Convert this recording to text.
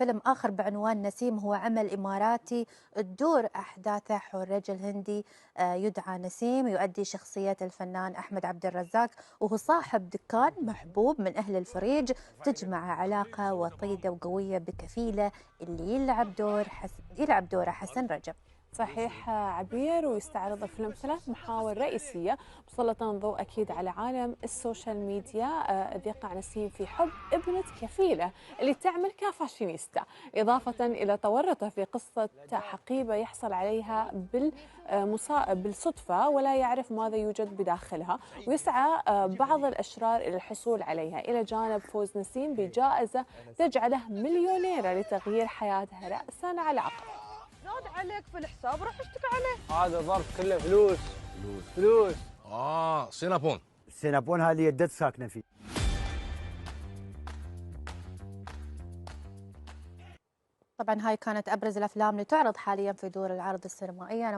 فيلم آخر بعنوان نسيم هو عمل إماراتي تدور أحداثه حول رجل هندي يدعى نسيم، يؤدي شخصية الفنان أحمد عبد الرزاق، وهو صاحب دكان محبوب من أهل الفريج، تجمع علاقة وطيدة وقوية بكفيلة اللي يلعب دوره حسن رجب. صحيح عبير، ويستعرض الفيلم ثلاث محاور رئيسية مسلطة الضوء أكيد على عالم السوشيال ميديا، إذ يقع نسيم في حب ابنة كفيلة اللي تعمل كفاشينيستا، إضافة إلى تورطه في قصة حقيبة يحصل عليها بالصدفة ولا يعرف ماذا يوجد بداخلها، ويسعى بعض الأشرار إلى الحصول عليها، إلى جانب فوز نسيم بجائزة تجعله مليونيرا لتغيير حياته رأسا على عقب. ناد عليك في الحساب روح اشتكي عليه. هذا ظرف كله فلوس فلوس. سينابون. السينابون هذه الدد ساكنه فيه. طبعا هاي كانت أبرز الأفلام اللي تعرض حاليا في دور العرض السينمائية.